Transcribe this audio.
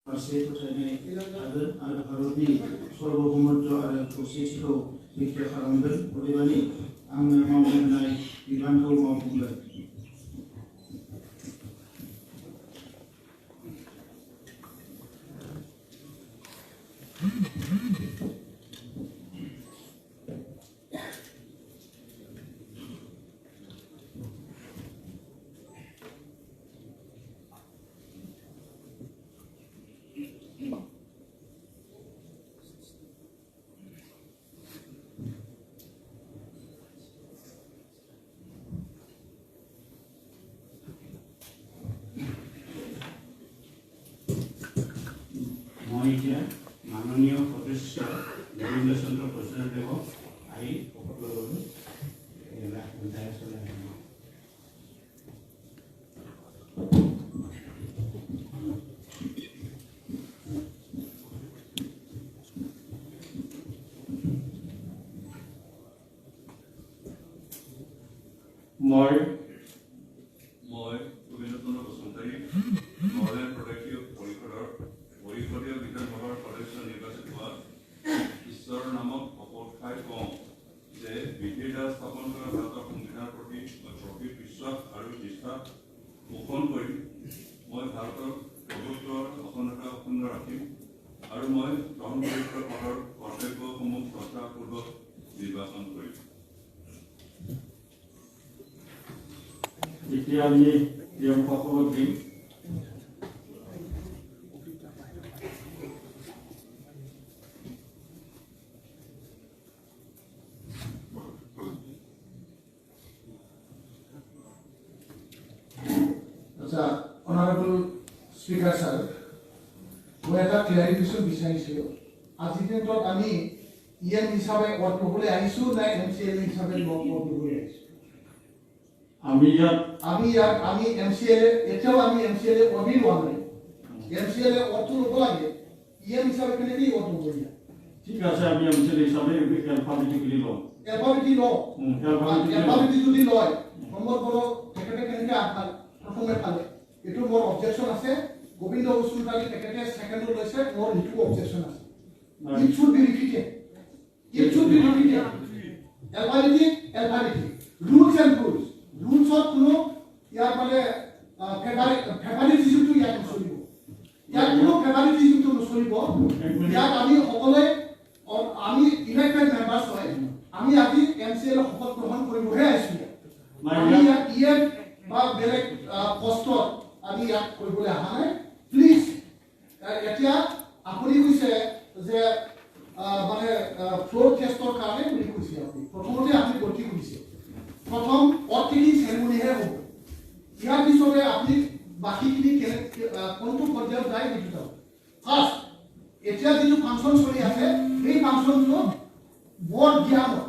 फारसे फोथायनाय थागोन आरो भारतनि सार्वभौमत्व आरो खौसेथिखौ रैखा खालामगोन अदेबानि आंनो मावनो होनाय बिबानखौ मावफुंगोन। মই এতিয়া মাননীয় সদস্য গোবিন্দ চন্দ্ৰ প্ৰসাদদেৱক আহি শপত ল'বলৈ উদ্ধাৰ চলাই আহিব। মই গোবিন্দ চন্দ্ৰ বসুমতাৰী নগালেণ্ড প্ৰদেশীয় পৰিষদৰ পৰিষদীয় বিধানসভাৰ সদস্য নিৰ্বাচিত হোৱা ঈশ্বৰৰ নামত শপত খাই কওঁ যে বিধিৰ দ্বাৰা স্থাপন কৰা ভাৰতৰ সংবিধানৰ প্ৰতি মই প্ৰকৃত বিশ্বাস আৰু নিষ্ঠা পোষণ কৰি মই ভাৰতৰ প্ৰভুত্বৰ অখণ্ডতা অক্ষুণ্ণ ৰাখিম আৰু মই গ্ৰহণ কৰি থোৱা পদৰ কৰ্তব্যসমূহ শ্ৰদ্ধাপূৰ্বক নিৰ্বাচন কৰিম। এতিয়া আমি সকলক দিম। আচ্ছা, অনাৰেবল স্পিকাৰ ছাৰ, মই এটা ক্লেৰিফিকেশ্যন বিচাৰিছিলোঁ। আজিৰ দিনটোত আমি ইএম হিচাপে ভোট ল'বলৈ আহিছোঁ নে MCL হিচাপে ভোট ল'বলৈ আহিছোঁ? আমি MCL এতিয়াও আমি MCL অবি লোৱা নাই। MCL অটো ল'ব লাগে, ইএম হিচাপে কেনেকৈ ভোট ল'ব লাগে? ঠিক আছে, আমি MCL হিচাপে এলফাবেটিকেলি ল'ম। এলফাবেটি যদি লয় নম্বৰ বড়ো তেখেতে কেনেকৈ আগফালে প্ৰথমে ফালে, এইটো মোৰ অবজেকশ্যন আছে। গোবিন্দ বসুমতাৰী তেখেতে ছেকেণ্ডত লৈছে, মোৰ এইটো অবজেকশ্যন আছে। It should be repeated. Alphabetic. Rules and rules. Rules কোনো ইয়াৰ মানে ফেভাৰিটিজমটো ইয়াত নচলিব। ইয়াত কোনো ফেভাৰিটিজমটো নচলিব। ইয়াত আমি সকলোৱে আমি ইলেক্টেড মেম্বাৰ্ছ হয়, আমি আজি MCL শপত গ্ৰহণ কৰিবহে আহিছোঁ। আমি ইয়াত ইএম বা বেলেগ পষ্টত আমি ইয়াত কৰিবলৈ অহা নাই। প্লিজ এতিয়া আপুনি কৈছে যে মানে ফ্লোৰ টেষ্টৰ কাৰণে বুলি কৈছে আপুনি। প্ৰথমতে আপুনি গতি কৰিছে, প্ৰথম পথ টেকিং চেৰেমনিহে হ'ব। ইয়াৰ পিছতে আপুনি বাকীখিনি কোনটো পৰ্যায়ত যায় সেইটো যাব। ফাৰ্ষ্ট এতিয়া যিটো ফাংচন চলি আছে সেই ফাংচনটো বৰ জ্ঞানত